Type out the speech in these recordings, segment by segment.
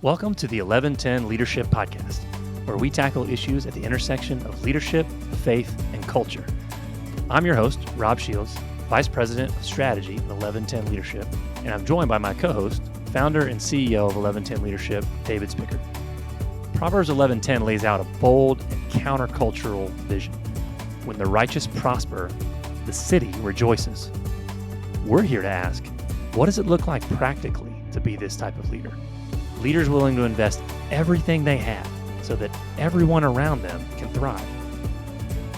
Welcome to the 1110 Leadership Podcast, where we tackle issues at the intersection of leadership, faith, and culture. I'm your host, Rob Shields, Vice President of Strategy at 1110 Leadership, and I'm joined by my co-host, founder and CEO of 1110 Leadership, David Spickard. Proverbs 1110 lays out a bold and countercultural vision. When the righteous prosper, the city rejoices. We're here to ask, what does it look like practically to be this type of leader? Leaders willing to invest everything they have so that everyone around them can thrive.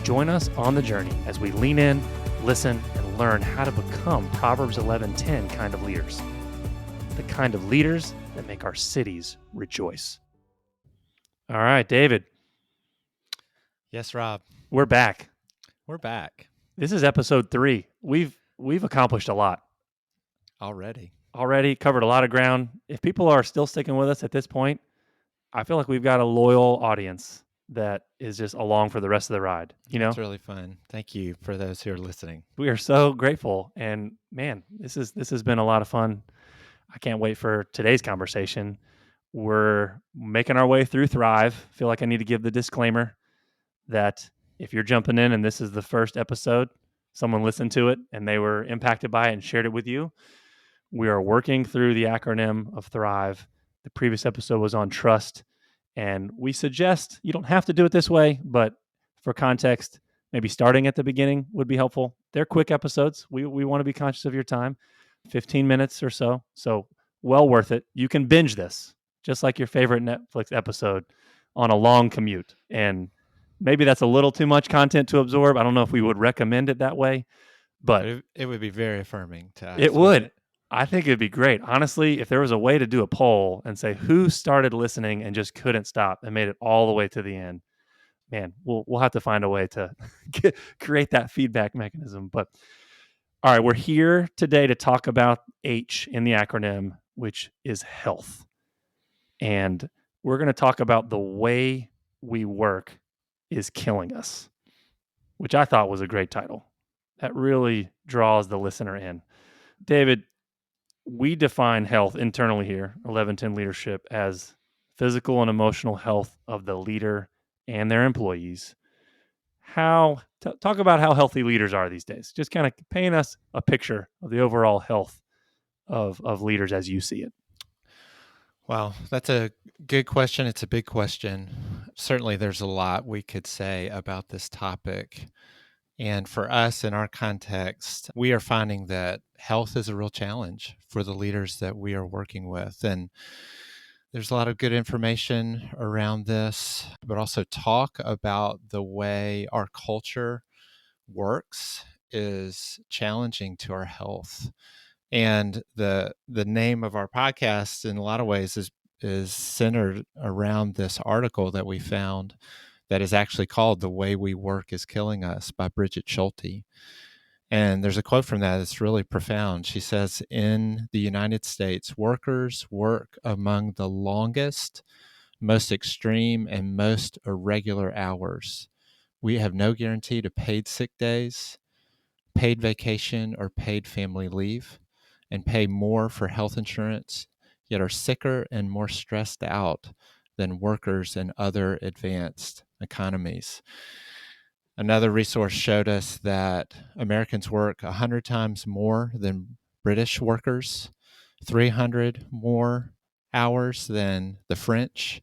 Join us on the journey as we lean in, listen, and learn how to become Proverbs 11:10 kind of leaders. The kind of leaders that make our cities rejoice. All right, David. Yes, Rob. We're back. We're back. This is episode 3. We've accomplished a lot. Already covered a lot of ground. If people are still sticking with us at this point, I feel like we've got a loyal audience that is just along for the rest of the ride. It's really fun. Thank you for those who are listening. We are so grateful, and man, this has been a lot of fun. I can't wait for today's conversation. We're making our way through Thrive. Feel like I need to give the disclaimer that if you're jumping in and this is the first episode, someone listened to it and they were impacted by it and shared it with you. We are working through the acronym of Thrive. The previous episode was on trust, and we suggest you don't have to do it this way, but for context, maybe starting at the beginning would be helpful. They're quick episodes. We want to be conscious of your time, 15 minutes or so. So well worth it. You can binge this just like your favorite Netflix episode on a long commute. And maybe that's a little too much content to absorb. I don't know if we would recommend it that way, but it would be very affirming to us. It would. I think it'd be great. Honestly, if there was a way to do a poll and say who started listening and just couldn't stop and made it all the way to the end, man, we'll have to find a way to create that feedback mechanism. But all right, we're here today to talk about H in the acronym, which is health. And we're going to talk about the way we work is killing us, which I thought was a great title. That really draws the listener in. David, we define health internally here, 1110 Leadership, as physical and emotional health of the leader and their employees. Talk about how healthy leaders are these days. Just kind of paint us a picture of the overall health of leaders as you see it. Wow, that's a good question. It's a big question. Certainly there's a lot we could say about this topic. And for us, in our context, we are finding that health is a real challenge for the leaders that we are working with. And there's a lot of good information around this, but also talk about the way our culture works is challenging to our health. And the name of our podcast, in a lot of ways, is centered around this article that we found that is actually called "The Way We Work is Killing Us" by Bridget Schulte. And there's a quote from that that's really profound. She says, in the United States, workers work among the longest, most extreme, and most irregular hours. We have no guarantee to paid sick days, paid vacation, or paid family leave, and pay more for health insurance, yet are sicker and more stressed out than workers in other advanced economies. Another resource showed us that Americans work 100 times more than British workers, 300 more hours than the French,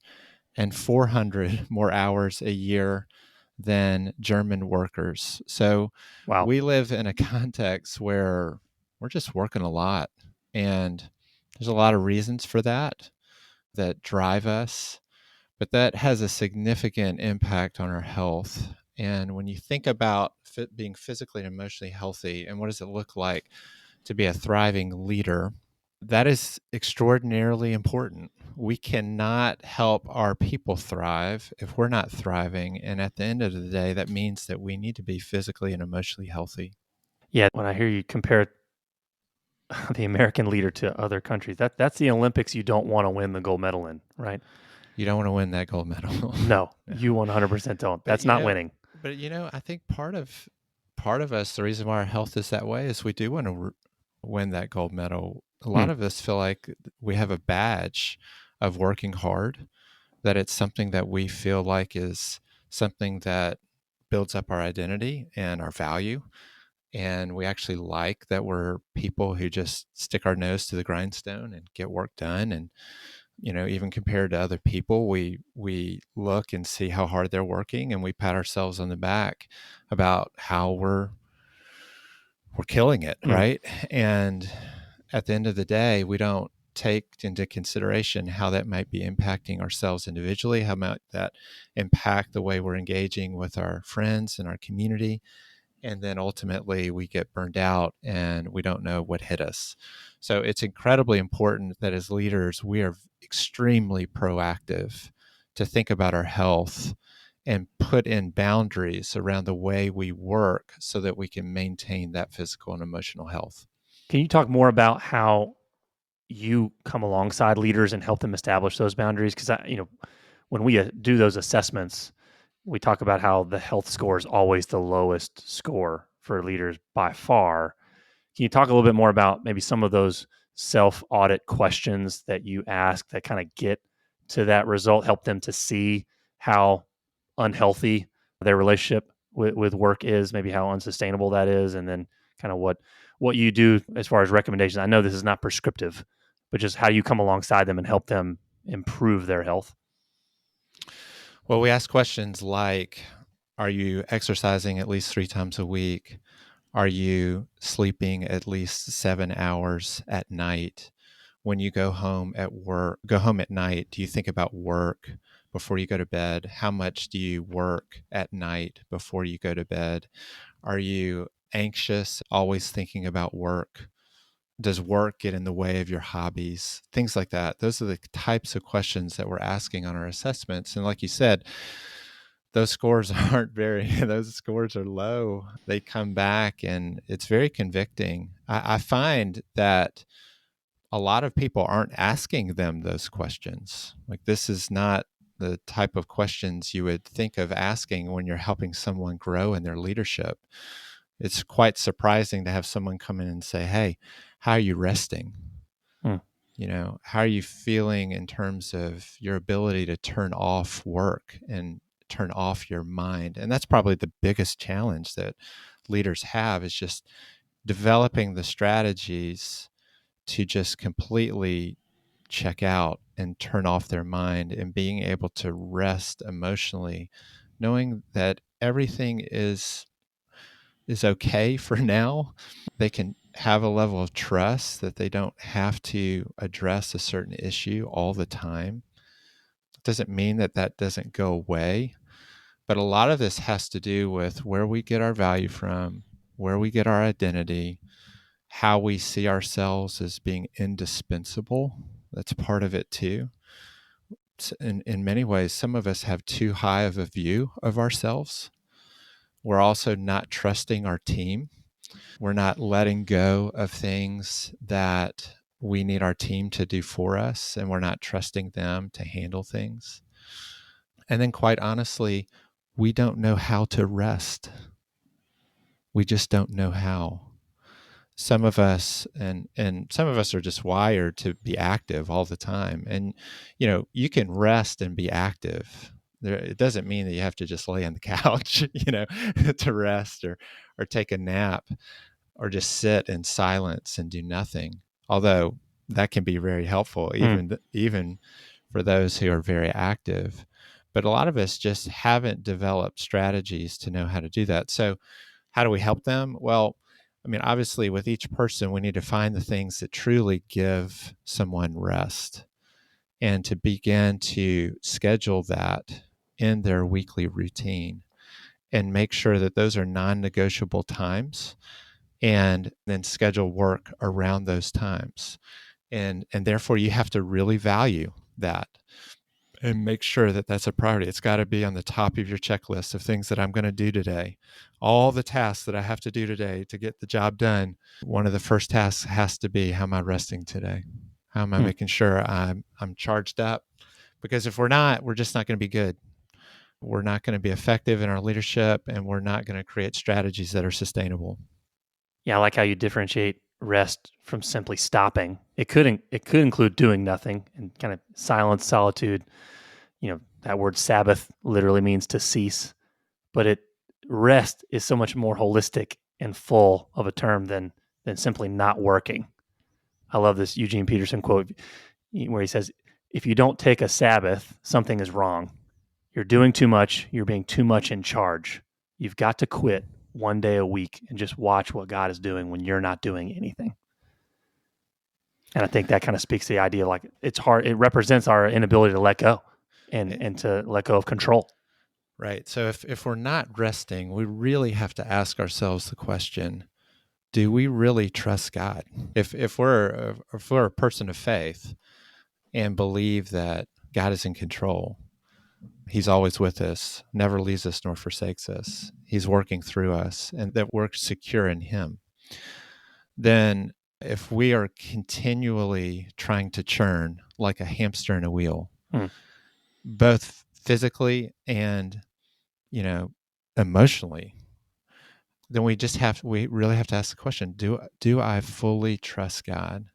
and 400 more hours a year than German workers. So Wow. We live in a context where we're just working a lot. And there's a lot of reasons for that drive us, but that has a significant impact on our health. And when you think about being physically and emotionally healthy and what does it look like to be a thriving leader, that is extraordinarily important. We cannot help our people thrive if we're not thriving. And at the end of the day, that means that we need to be physically and emotionally healthy. Yeah, when I hear you compare the American leader to other countries, that's the Olympics you don't want to win the gold medal in, right? You don't want to win that gold medal. No, you 100% don't. That's not winning. But I think part of us, the reason why our health is that way is we do want to win that gold medal. A lot of us feel like we have a badge of working hard, that it's something that we feel like is something that builds up our identity and our value. And we actually like that we're people who just stick our nose to the grindstone and get work done. And, even compared to other people, we look and see how hard they're working, and we pat ourselves on the back about how we're killing it, Mm. right? And at the end of the day, we don't take into consideration how that might be impacting ourselves individually, how might that impact the way we're engaging with our friends and our community. And then ultimately we get burned out and we don't know what hit us. So it's incredibly important that as leaders, we are extremely proactive to think about our health and put in boundaries around the way we work so that we can maintain that physical and emotional health. Can you talk more about how you come alongside leaders and help them establish those boundaries? Because when we do those assessments, we talk about how the health score is always the lowest score for leaders by far. Can you talk a little bit more about maybe some of those self-audit questions that you ask that kind of get to that result, help them to see how unhealthy their relationship with work is, maybe how unsustainable that is, and then kind of what you do as far as recommendations? I know this is not prescriptive, but just how you come alongside them and help them improve their health. Well, we ask questions like, are you exercising at least 3 times a week? Are you sleeping at least 7 hours at night? When you go home at night, do you think about work before you go to bed? How much do you work at night before you go to bed? Are you anxious, always thinking about work? Does work get in the way of your hobbies? Things like that. Those are the types of questions that we're asking on our assessments. And like you said, those scores those scores are low. They come back and it's very convicting. I find that a lot of people aren't asking them those questions. Like, this is not the type of questions you would think of asking when you're helping someone grow in their leadership. It's quite surprising to have someone come in and say, "Hey, how are you resting? Hmm. How are you feeling in terms of your ability to turn off work and turn off your mind?" And that's probably the biggest challenge that leaders have, is just developing the strategies to just completely check out and turn off their mind, and being able to rest emotionally, knowing that everything is okay for now. They can have a level of trust that they don't have to address a certain issue all the time. It doesn't mean that that doesn't go away, but a lot of this has to do with where we get our value from, where we get our identity, how we see ourselves as being indispensable. That's part of it too. In many ways, some of us have too high of a view of ourselves. We're also not trusting our team. We're not letting go of things that we need our team to do for us, and we're not trusting them to handle things. And then, quite honestly, we don't know how to rest. We just don't know how. Some of us and some of us are just wired to be active all the time. And you can rest and be active. It doesn't mean that you have to just lay on the couch, to rest, or take a nap, or just sit in silence and do nothing. Although that can be very helpful, even for those who are very active. But a lot of us just haven't developed strategies to know how to do that. So how do we help them? Well, I mean, obviously, with each person, we need to find the things that truly give someone rest, and to begin to schedule that in their weekly routine, and make sure that those are non-negotiable times, and then schedule work around those times. And therefore, you have to really value that and make sure that that's a priority. It's got to be on the top of your checklist of things that I'm going to do today. All the tasks that I have to do today to get the job done. One of the first tasks has to be, how am I resting today? How am I making sure I'm charged up? Because if we're not, we're just not going to be good. We're not going to be effective in our leadership, and we're not going to create strategies that are sustainable. Yeah, I like how you differentiate rest from simply stopping. It could include doing nothing and kind of silence, solitude. That word Sabbath literally means to cease, but rest is so much more holistic and full of a term than simply not working. I love this Eugene Peterson quote where he says, "If you don't take a Sabbath, something is wrong. You're doing too much. You're being too much in charge. You've got to quit one day a week and just watch what God is doing when you're not doing anything." And I think that kind of speaks to the idea of like it's hard. It represents our inability to let go and to let go of control. Right. So if we're not resting, we really have to ask ourselves the question, do we really trust God? If we're a person of faith and believe that God is in control, He's always with us, never leaves us nor forsakes us, He's working through us, and that we're secure in Him, then if we are continually trying to churn like a hamster in a wheel, both physically and, emotionally, then we really have to ask the question, do I fully trust God?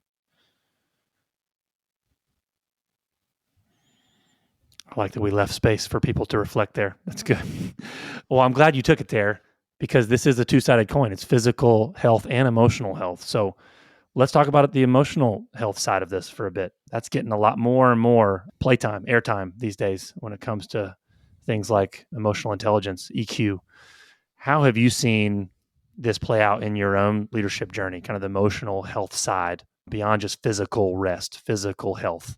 I like that we left space for people to reflect there. That's good. Well, I'm glad you took it there because this is a two-sided coin. It's physical health and emotional health. So let's talk about the emotional health side of this for a bit. That's getting a lot more and more playtime, airtime these days when it comes to things like emotional intelligence, EQ. How have you seen this play out in your own leadership journey, kind of the emotional health side beyond just physical rest, physical health?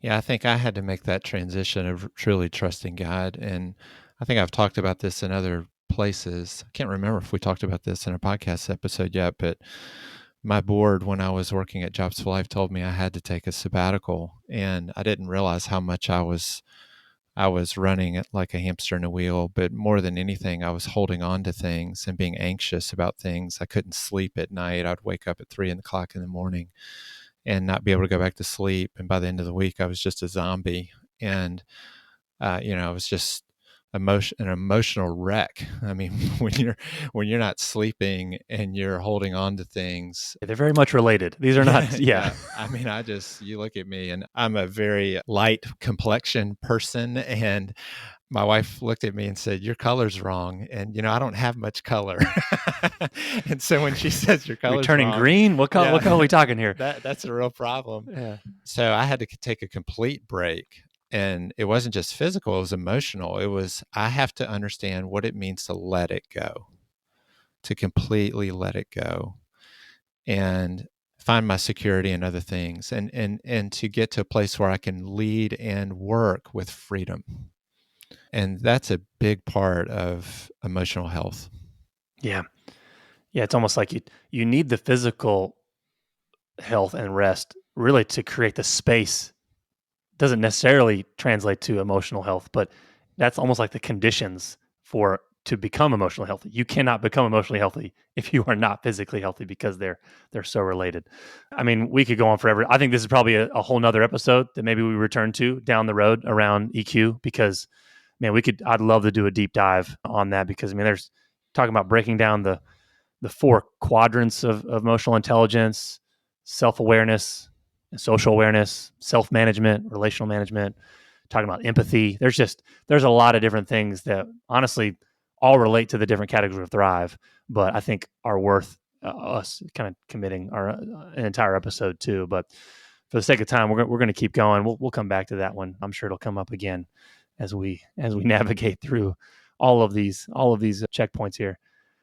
Yeah, I think I had to make that transition of truly trusting God. And I think I've talked about this in other places. I can't remember if we talked about this in a podcast episode yet, but my board, when I was working at Jobs for Life, told me I had to take a sabbatical. And I didn't realize how much I was running it like a hamster in a wheel. But more than anything, I was holding on to things and being anxious about things. I couldn't sleep at night. I'd wake up at 3 o'clock in the morning and not be able to go back to sleep. And by the end of the week, I was just a zombie. And, I was just an emotional wreck. I mean, when you're not sleeping and you're holding on to things. They're very much related. These are not, yeah. I mean, you look at me and I'm a very light complexion person, and my wife looked at me and said, "Your color's wrong." And, I don't have much color. And so when she says your color's turning wrong, green, what color are we talking here? That's a real problem. Yeah. So I had to take a complete break. And it wasn't just physical, it was emotional. I have to understand what it means to let it go, to completely let it go and find my security in other things, and to get to a place where I can lead and work with freedom. And that's a big part of emotional health. Yeah. Yeah. It's almost like you need the physical health and rest really to create the space. Doesn't necessarily translate to emotional health, but that's almost like the conditions to become emotionally healthy. You cannot become emotionally healthy if you are not physically healthy because they're so related. I mean, we could go on forever. I think this is probably a whole nother episode that maybe we return to down the road around EQ because, man, I'd love to do a deep dive on that because, I mean, there's talking about breaking down the 4 quadrants of emotional intelligence, self-awareness, social awareness, self-management, relational management, talking about empathy. There's a lot of different things that honestly all relate to the different categories of Thrive, but I think are worth us kind of committing an entire episode to. But for the sake of time, we're going to keep going. We'll come back to that one. I'm sure it'll come up again as we navigate through all of these checkpoints here.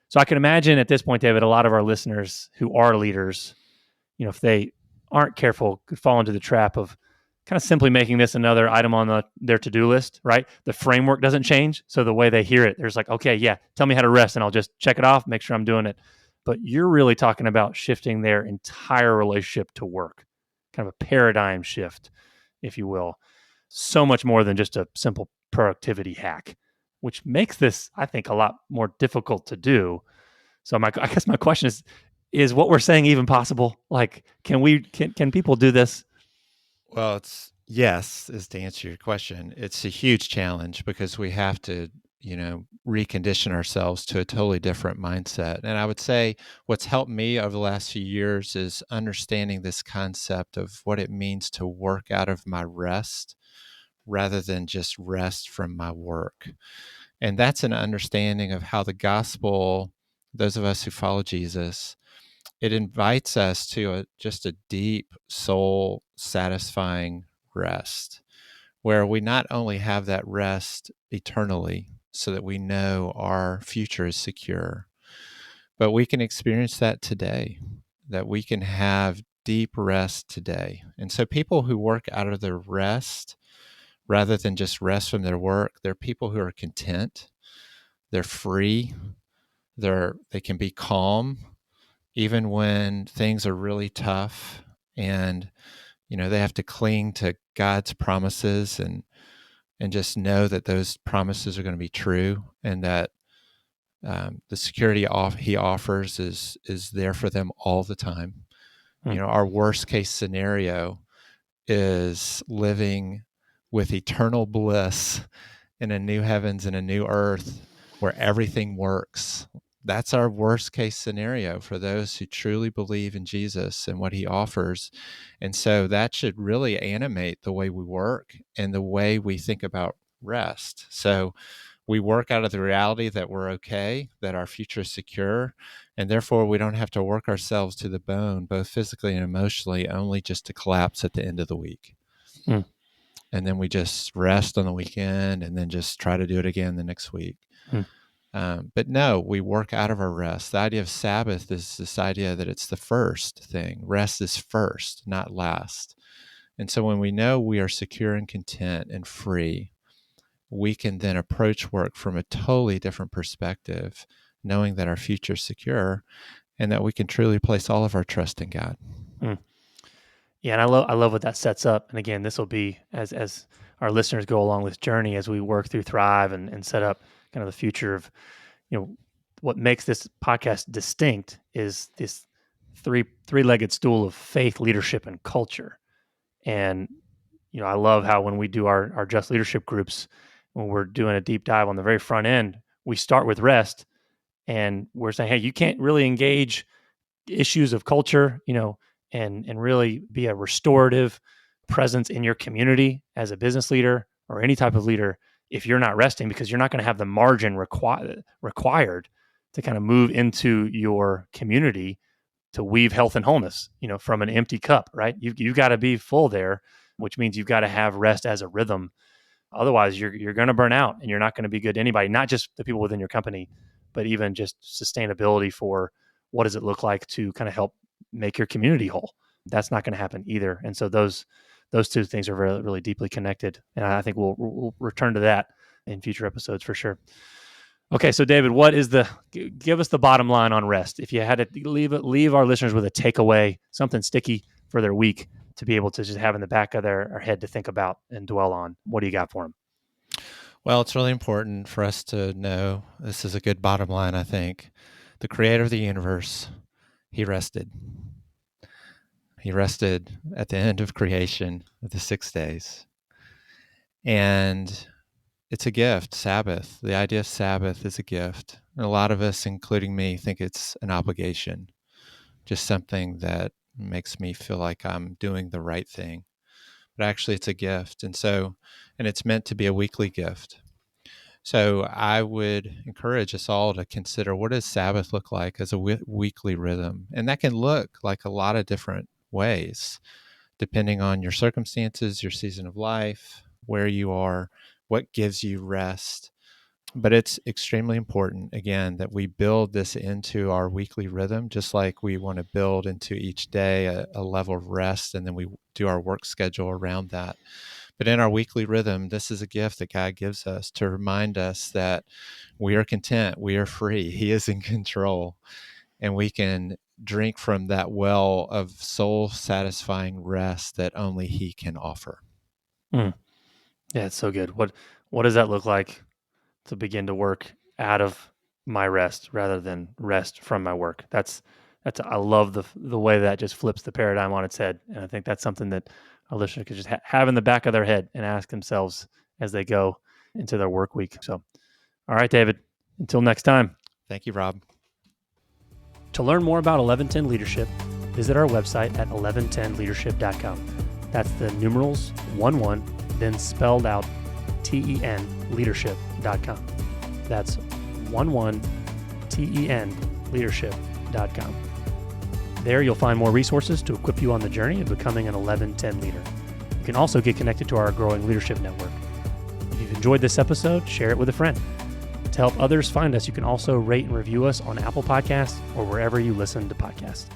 So I can imagine at this point, David, a lot of our listeners who are leaders, if they aren't careful, could fall into the trap of kind of simply making this another item on their to-do list, right? The framework doesn't change. So the way they hear it, there's like, okay, yeah, tell me how to rest and I'll just check it off, make sure I'm doing it. But you're really talking about shifting their entire relationship to work, kind of a paradigm shift, if you will. So much more than just a simple productivity hack, which makes this, I think, a lot more difficult to do. So I guess my question is what we're saying even possible? Like, can people do this? Well, yes, is to answer your question. It's a huge challenge because we have to recondition ourselves to a totally different mindset. And I would say what's helped me over the last few years is understanding this concept of what it means to work out of my rest rather than just rest from my work. And that's an understanding of how the gospel, those of us who follow Jesus, it invites us to just a deep, soul satisfying rest where we not only have that rest eternally so that we know our future is secure, but we can experience that today, that we can have deep rest today. And so people who work out of their rest rather than just rest from their work, they're people who are content, they're free, they can be calm even when things are really tough, and they have to cling to God's promises and just know that those promises are going to be true, and that the security he offers is there for them all the time. Our worst case scenario is living with eternal bliss in a new heavens and a new earth where everything works. That's our worst case scenario for those who truly believe in Jesus and what he offers. And so that should really animate the way we work and the way we think about rest. So we work out of the reality that we're okay, that our future is secure, and therefore we don't have to work ourselves to the bone, both physically and emotionally, only just to collapse at the end of the week. And then we just rest on the weekend and then just try to do it again the next week. But no, we work out of our rest. The idea of Sabbath is this idea that it's the first thing. Rest is first, not last. And so when we know we are secure and content and free, we can then approach work from a totally different perspective, knowing that our future is secure and that we can truly place all of our trust in God. Yeah, and I love what that sets up. And again, this will be as our listeners go along this journey as we work through Thrive and set up kind of the future of, what makes this podcast distinct is this three-legged stool of faith, leadership, and culture. And I love how when we do our Just Leadership groups, when we're doing a deep dive on the very front end, we start with rest, and we're saying, hey, you can't really engage issues of culture, and really be a restorative presence in your community as a business leader or any type of leader if you're not resting, because you're not going to have the margin required to kind of move into your community to weave health and wholeness, from an empty cup, right? You've got to be full there, which means you've got to have rest as a rhythm. Otherwise, you're going to burn out and you're not going to be good to anybody, not just the people within your company, but even just sustainability for what does it look like to kind of help make your community whole. That's not going to happen either. And so those two things are really, really deeply connected. And I think we'll return to that in future episodes for sure. Okay, so David, give us the bottom line on rest. If you had to leave our listeners with a takeaway, something sticky for their week to be able to just have in the back of their head to think about and dwell on, what do you got for them? Well, it's really important for us to know, this is a good bottom line, I think. The creator of the universe, he rested. He rested at the end of creation of the 6 days. And it's a gift, Sabbath. The idea of Sabbath is a gift. And a lot of us, including me, think it's an obligation, just something that makes me feel like I'm doing the right thing. But actually, it's a gift. And it's meant to be a weekly gift. So I would encourage us all to consider, what does Sabbath look like as a weekly rhythm? And that can look like a lot of different ways, depending on your circumstances, your season of life, where you are, what gives you rest. But it's extremely important, again, that we build this into our weekly rhythm, just like we want to build into each day a level of rest, and then we do our work schedule around that. But in our weekly rhythm, this is a gift that God gives us to remind us that we are content, we are free, He is in control, and we can drink from that well of soul-satisfying rest that only He can offer. Yeah, it's so good. What does that look like to begin to work out of my rest rather than rest from my work? I love the way that just flips the paradigm on its head. And I think that's something that our listeners could just have in the back of their head and ask themselves as they go into their work week. So All right, David. Until next time. Thank you, Rob. To learn more about 1110 Leadership, visit our website at 1110leadership.com. That's the numerals 11, then spelled out TEN leadership.com. That's 11 TEN leadership.com. There you'll find more resources to equip you on the journey of becoming an 1110 leader. You can also get connected to our growing leadership network. If you've enjoyed this episode, share it with a friend. To help others find us, you can also rate and review us on Apple Podcasts or wherever you listen to podcasts.